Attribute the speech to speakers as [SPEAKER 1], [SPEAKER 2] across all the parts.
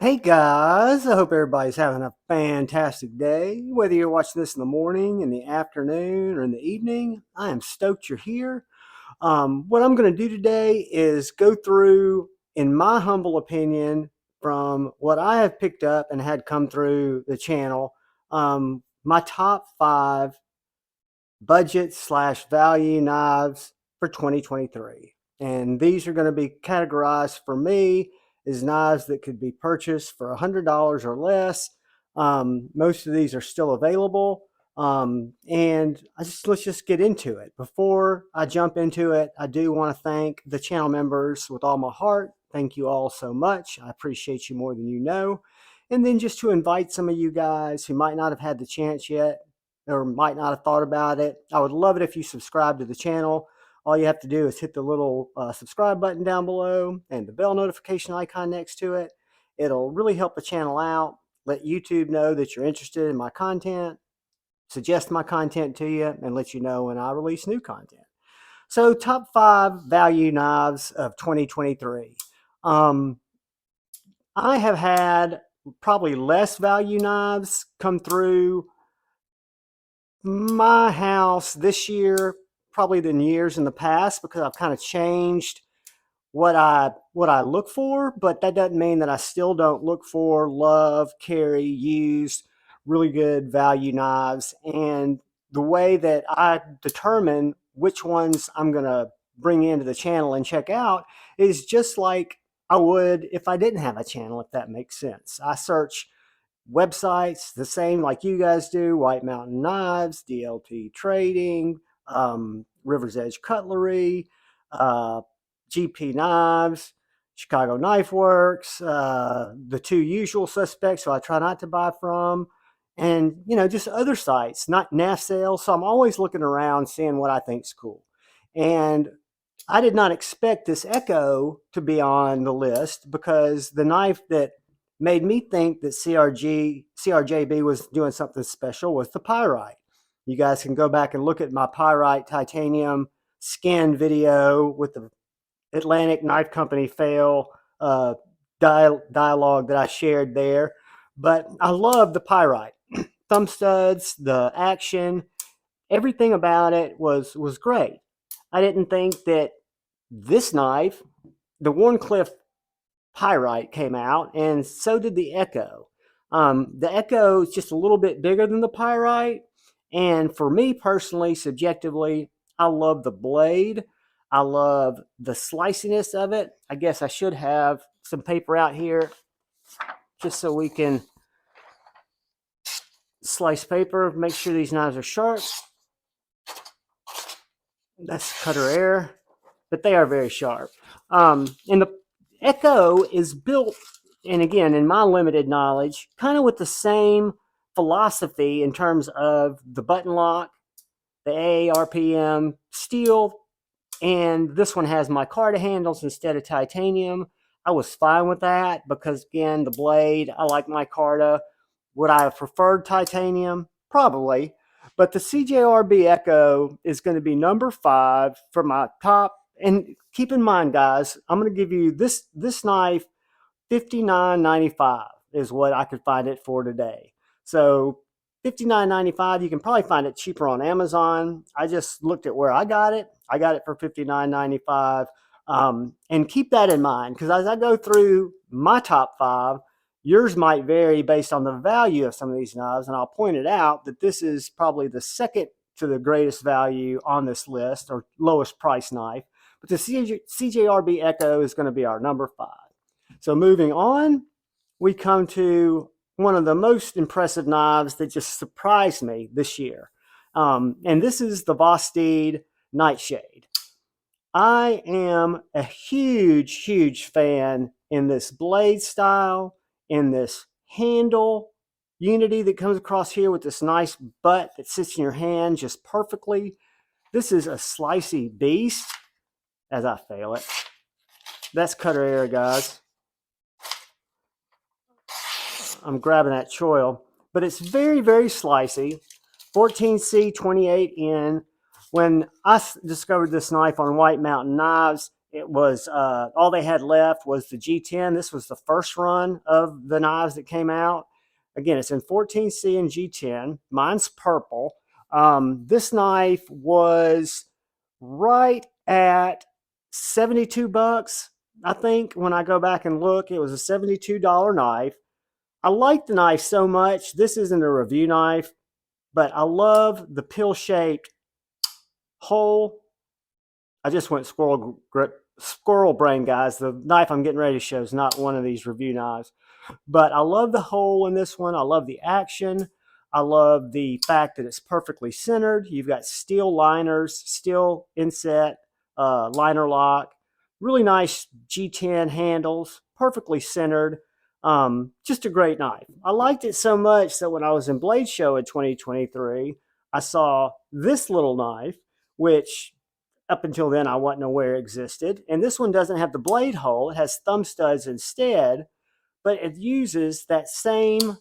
[SPEAKER 1] Hey guys, I hope everybody's having a fantastic day. Whether you're watching this in the morning, in the afternoon, or in the evening, I am stoked you're here. What I'm going to do today is go through, in my humble opinion, from what I have picked up and had come through the channel, my top 5 budget slash value knives for 2023. And these are going to be categorized for me as knives that could be purchased for $100 or less. Most of these are still available. And let's just get into it. Before I jump into it, I do want to thank the channel members with all my heart. Thank you all so much. I appreciate you more than you know. And then just to invite some of you guys who might not have had the chance yet or might not have thought about it, I would love it if you subscribe to the channel. All you have to do is hit the little subscribe button down below and the bell notification icon next to it. It'll really help the channel out, let YouTube know that you're interested in my content, suggest my content to you, and let you know when I release new content. So top 5 value knives of 2023. I have had probably less value knives come through my house this year probably than years in the past, because I've kind of changed what I look for, but that doesn't mean that I still don't look for, love, carry, use really good value knives. And the way that I determine which ones I'm going to bring into the channel and check out is just like I would if I didn't have a channel, if that makes sense. I search websites the same like you guys do: White Mountain Knives, DLT Trading, River's Edge Cutlery, GP Knives, Chicago Knife Works, the two usual suspects who I try not to buy from, and just other sites, not NAF sales. So I'm always looking around, seeing what I think's cool. And I did not expect this Ekko to be on the list, because the knife that made me think that CRJB was doing something special was the pyrite. You guys can go back and look at my pyrite titanium skin video with the Atlantic Knife Company fail dialogue that I shared there. But I love the pyrite. Thumb studs, the action, everything about it was great. I didn't think that this knife, the Warncliffe pyrite, came out, and so did the Ekko. The Ekko is just a little bit bigger than the pyrite, and for me personally, subjectively, I love the blade. I love the sliciness of it. I guess I should have some paper out here just so we can slice paper, make sure these knives are sharp. That's cutter air, but they are very sharp. And the Ekko is built, and again, in my limited knowledge, kind of with the same philosophy in terms of the button lock, the AARPM steel, and this one has micarta handles instead of titanium. I was fine with that because, again, the blade, I like micarta. Would I have preferred titanium? Probably. But the CJRB Ekko is going to be number 5 for my top. And keep in mind, guys, I'm going to give you this knife $59.95 is what I could find it for today. So $59.95, you can probably find it cheaper on Amazon. I just looked at where I got it. I got it for $59.95. And keep that in mind, because as I go through my top 5, yours might vary based on the value of some of these knives. And I'll point it out that this is probably the second to the greatest value on this list, or lowest price knife. But the CJRB Ekko is going to be our number 5. So moving on, we come to one of the most impressive knives that just surprised me this year. And this is the Vosteed Nightshade. I am a huge, huge fan in this blade style, in this handle unity that comes across here with this nice butt that sits in your hand just perfectly. This is a slicey beast, as I fail it. That's cutter air, guys. I'm grabbing that choil, but it's very, very slicey. 14C, 28N. When I discovered this knife on White Mountain Knives, It was all they had left was the G10. This was the first run of the knives that came out. Again, it's in 14C and G10. Mine's purple. This knife was right at 72 bucks. I think when I go back and look, it was a $72 knife. I like the knife so much. This isn't a review knife, but I love the pill-shaped hole. I just went squirrel brain, guys. The knife I'm getting ready to show is not one of these review knives. But I love the hole in this one. I love the action. I love the fact that it's perfectly centered. You've got steel liners, steel inset, liner lock, really nice G10 handles, perfectly centered. Just a great knife. I liked it so much that when I was in Blade Show in 2023, I saw this little knife, which up until then I wasn't aware existed. And this one doesn't have the blade hole. It has thumb studs instead, but it uses that same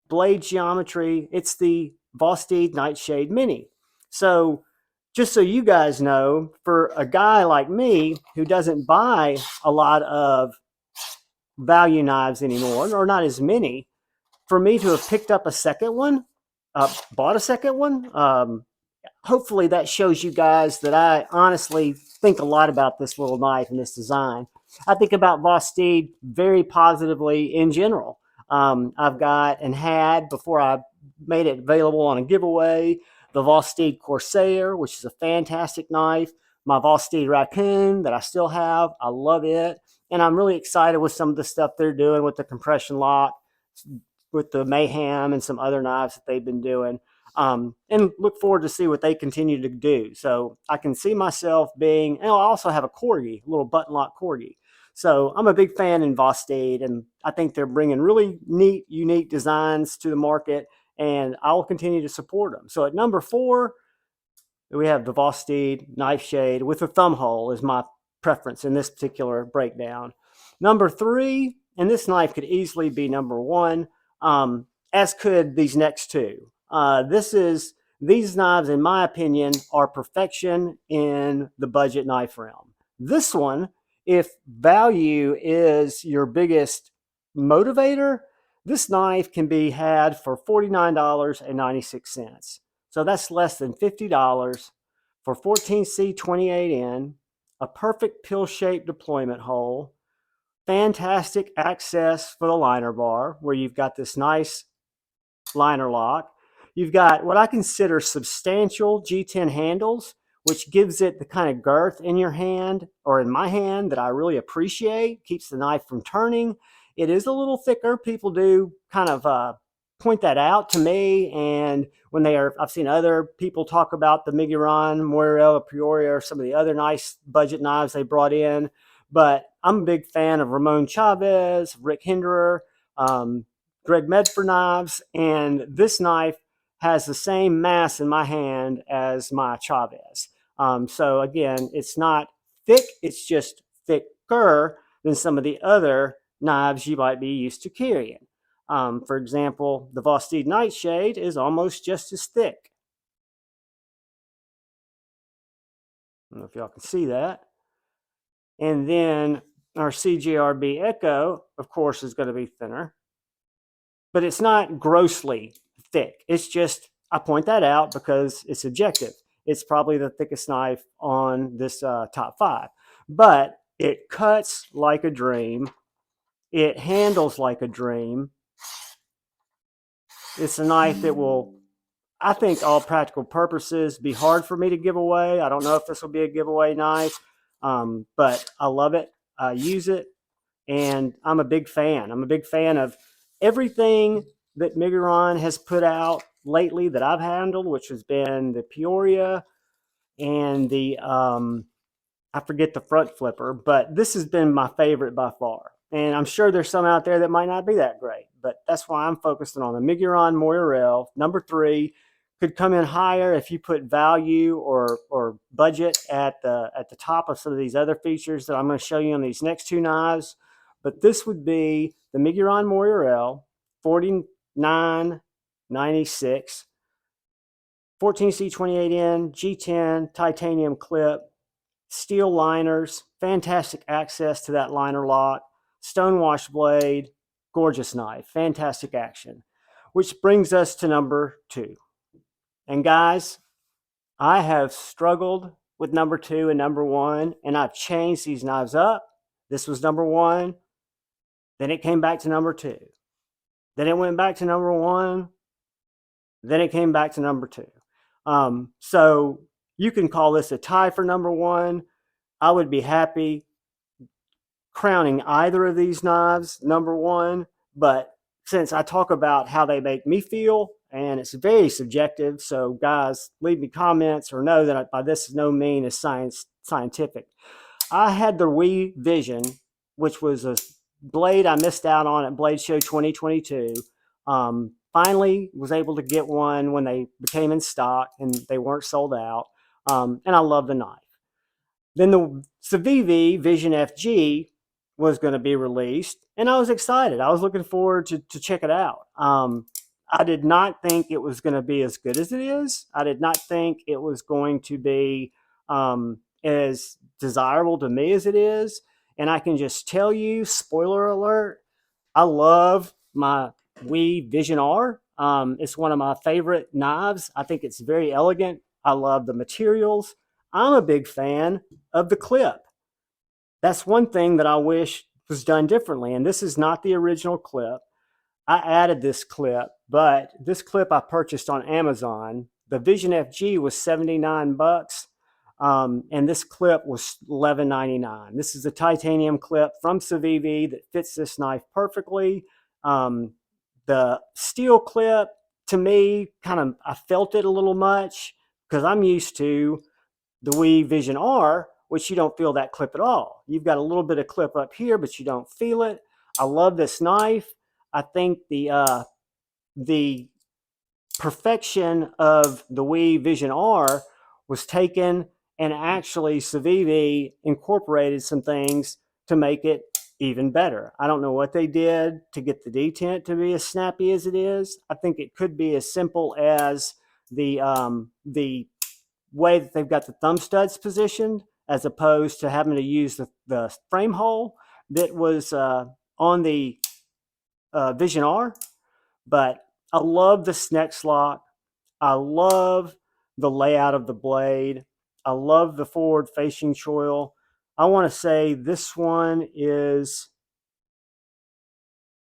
[SPEAKER 1] blade geometry. It's the Vosteed Nightshade Mini. So just so you guys know, for a guy like me who doesn't buy a lot of value knives anymore, or not as many, for me to have picked up a second one, bought a second one, hopefully that shows you guys that I honestly think a lot about this little knife and this design. I think about Vosteed very positively in general. I've got and had, before I made it available on a giveaway, the Vosteed Corsair, which is a fantastic knife. My Vosteed Raccoon that I still have. I love it. And I'm really excited with some of the stuff they're doing with the compression lock, with the Mayhem and some other knives that they've been doing. And look forward to see what they continue to do. So I can see myself being, and I also have a corgi, a little button lock corgi. So I'm a big fan in Vosteed, and I think they're bringing really neat, unique designs to the market, and I will continue to support them. So at number 4, we have the Vosteed Nightshade with a thumb hole is my preference in this particular breakdown. Number 3, and this knife could easily be number 1, as could these next two. These knives, in my opinion, are perfection in the budget knife realm. This one, if value is your biggest motivator, this knife can be had for $49.96. So that's less than $50 for 14C 28N, a perfect pill-shaped deployment hole, fantastic access for the liner bar where you've got this nice liner lock. You've got what I consider substantial G10 handles, which gives it the kind of girth in your hand, or in my hand, that I really appreciate. Keeps the knife from turning. It is a little thicker. People do kind of point that out to me, and when I've seen other people talk about the Miguron Moyarl, Peoria, or some of the other nice budget knives they brought in. But I'm a big fan of Ramon Chavez, Rick Hinderer, Greg Medford knives, and this knife has the same mass in my hand as my Chavez. So again, it's not thick, it's just thicker than some of the other knives you might be used to carrying. For example, the Vosteed Nightshade is almost just as thick. I don't know if y'all can see that. And then our CJRB Ekko, of course, is going to be thinner, but it's not grossly thick. It's just, I point that out because it's objective. It's probably the thickest knife on this top 5, but it cuts like a dream. It handles like a dream. It's a knife that will, I think, all practical purposes, be hard for me to give away. I don't know if this will be a giveaway knife, but I love it. I use it, and I'm a big fan. I'm a big fan of everything that Miguron has put out lately that I've handled, which has been the Peoria and the, I forget the front flipper, but this has been my favorite by far. And I'm sure there's some out there that might not be that great, but that's why I'm focusing on the Miguron Moyarl. Number 3 could come in higher if you put value or budget at the top of some of these other features that I'm going to show you on these next 2 knives. But this would be the Miguron Moyarl, $49.96, 14C28N, G10, titanium clip, steel liners, fantastic access to that liner lock, stonewash blade, gorgeous knife, fantastic action. Which brings us to number 2. And guys, I have struggled with number 2 and number 1, and I've changed these knives up. This was number 1, then it came back to number 2. Then it went back to number 1, then it came back to number 2. So you can call this a tie for number 1. I would be happy crowning either of these knives number 1, but since I talk about how they make me feel, and it's very subjective, so guys, leave me comments or know that by this is no mean as scientific. I had the Civivi Vision, which was a blade I missed out on at Blade Show 2022. Finally was able to get one when they became in stock and they weren't sold out. And I love the knife. Then the Civivi Vision FG was going to be released, and I was excited. I was looking forward to check it out. I did not think it was going to be as good as it is. I did not think it was going to be as desirable to me as it is. And I can just tell you, spoiler alert, I love my Civivi Vision R. It's one of my favorite knives. I think it's very elegant. I love the materials. I'm a big fan of the clip. That's one thing that I wish was done differently. And this is not the original clip. I added this clip, but this clip I purchased on Amazon. The Vision FG was 79 bucks. And this clip was $11.99. This is a titanium clip from Civivi that fits this knife perfectly. The steel clip, to me, I felt it a little much because I'm used to the Civivi Vision R, which you don't feel that clip at all. You've got a little bit of clip up here, but you don't feel it. I love this knife. I think the perfection of the Civivi Vision R was taken, and actually Civivi incorporated some things to make it even better. I don't know what they did to get the detent to be as snappy as it is. I think it could be as simple as the way that they've got the thumb studs positioned, as opposed to having to use the frame hole that was on the Vision R. But I love the snex lock. I love the layout of the blade. I love the forward facing choil. I want to say this one is,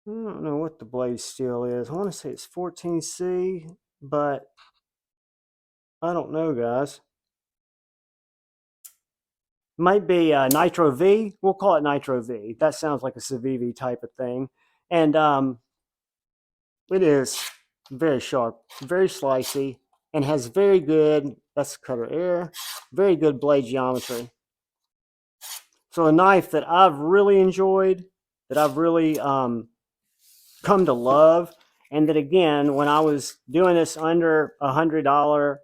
[SPEAKER 1] I don't know what the blade steel is. I want to say it's 14C, but I don't know, guys. Might be Nitro V. We'll call it Nitro V. That sounds like a Civivi type of thing. And it is very sharp, very slicey, and has very good, that's cutter air, very good blade geometry. So a knife that I've really enjoyed, that I've really come to love, and that again, when I was doing this under $100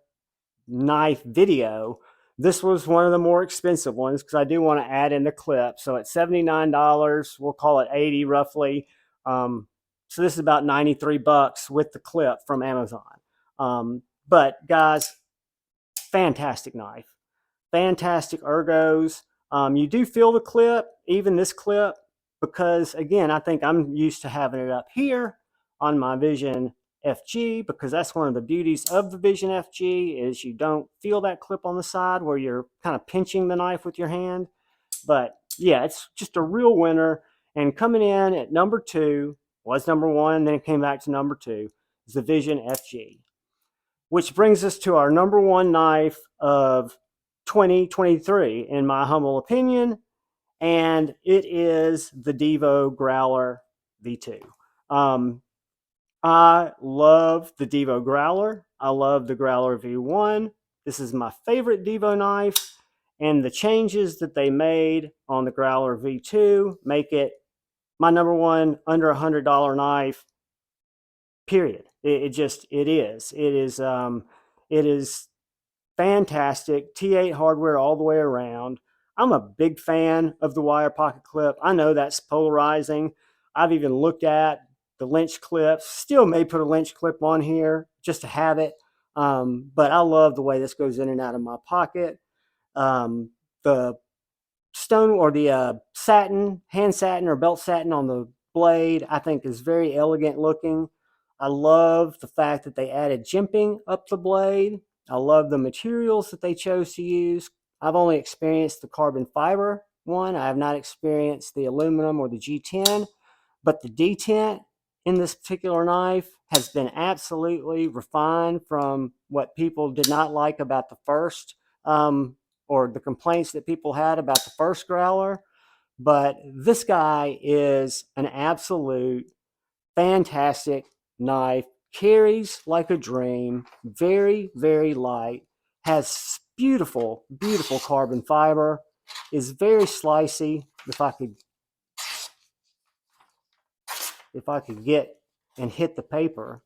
[SPEAKER 1] knife video, this was one of the more expensive ones because I do want to add in the clip. So at $79, we'll call it 80 roughly. So this is about 93 bucks with the clip from Amazon. But guys, fantastic knife, fantastic ergos. You do feel the clip, even this clip, because again, I think I'm used to having it up here on my Vision FG, because that's one of the beauties of the Vision FG is you don't feel that clip on the side where you're kind of pinching the knife with your hand. But yeah, it's just a real winner. And coming in at number 2, was number 1, then it came back to number 2, is the Vision FG. Which brings us to our number 1 knife of 2023, in my humble opinion, and it is the Divo Growler V2. I love the Divo Growler. I love the Growler V1. This is my favorite Divo knife, and the changes that they made on the Growler V2 make it my number 1 under $100 knife, period. It is fantastic. T8 hardware all the way around. I'm a big fan of the wire pocket clip. I know that's polarizing. I've even looked at the Lynch clips. Still may put a Lynch clip on here just to have it. But I love the way this goes in and out of my pocket. the stone or the satin, hand satin or belt satin on the blade, I think is very elegant looking. I love the fact that they added jimping up the blade. I love the materials that they chose to use. I've only experienced the carbon fiber one. I have not experienced the aluminum or the G10, but the detent in this particular knife has been absolutely refined from what people did not like about the first, or the complaints that people had about the first growler. But this guy is an absolute fantastic knife, carries like a dream, very, very light, has beautiful, beautiful carbon fiber, is very slicey. If I could get and hit the paper.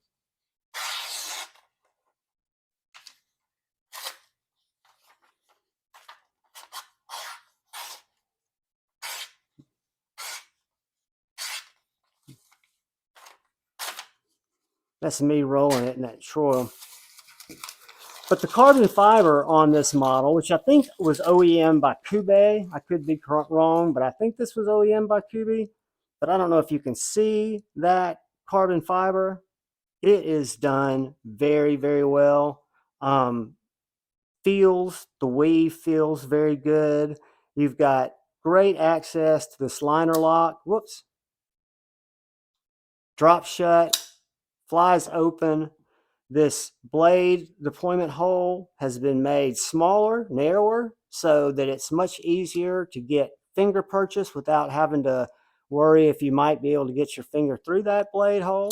[SPEAKER 1] That's me rolling it in that Troil. But the carbon fiber on this model, which I think was OEM by Kube, I could be wrong, but I think this was OEM by Kube. But I don't know if you can see that carbon fiber. It is done very, very well. The weave feels very good. You've got great access to this liner lock. Whoops. Drop shut, flies open. This blade deployment hole has been made smaller, narrower, so that it's much easier to get finger purchase without having to worry if you might be able to get your finger through that blade hole.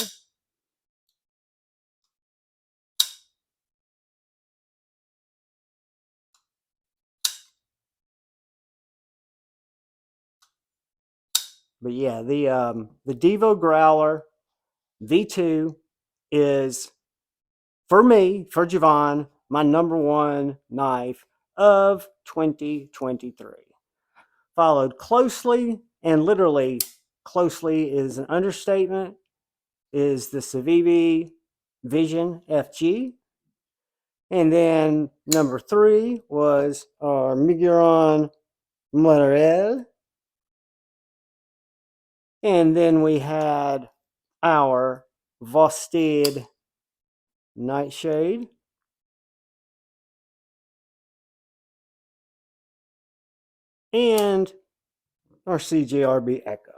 [SPEAKER 1] But yeah, the Divo Growler V2 is, for me, for Javon, my number one knife of 2023. Followed closely, and literally closely is an understatement, is the Civivi Vision FG. And then number 3 was our Miguron Moyarl. And then we had our Vosteed Nightshade. And our CJRB Ekko.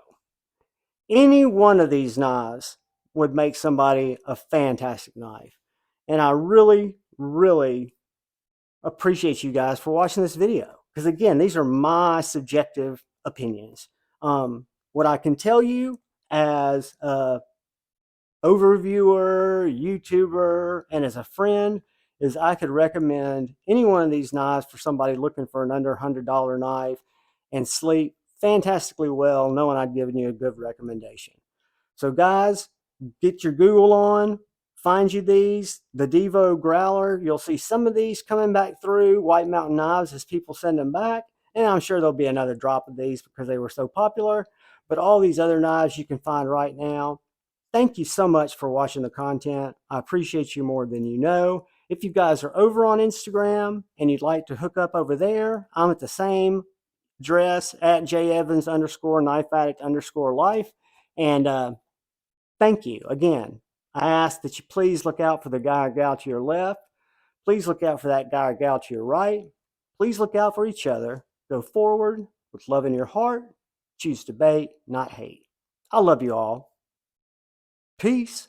[SPEAKER 1] Any one of these knives would make somebody a fantastic knife. And I really, really appreciate you guys for watching this video. Because again, these are my subjective opinions. What I can tell you as a overviewer, YouTuber, and as a friend is I could recommend any one of these knives for somebody looking for an under $100 knife and sleep fantastically well, knowing I'd given you a good recommendation. So guys, get your Google on, find you these, the Divo Growler. You'll see some of these coming back through White Mountain Knives as people send them back. And I'm sure there'll be another drop of these because they were so popular. But all these other knives you can find right now. Thank you so much for watching the content. I appreciate you more than you know. If you guys are over on Instagram and you'd like to hook up over there, I'm at the same address at jevans_knifeaddict_life. And thank you again. I ask that you please look out for the guy or gal to your left. Please look out for that guy or gal to your right. Please look out for each other. Go forward with love in your heart. Choose debate, not hate. I love you all. Peace.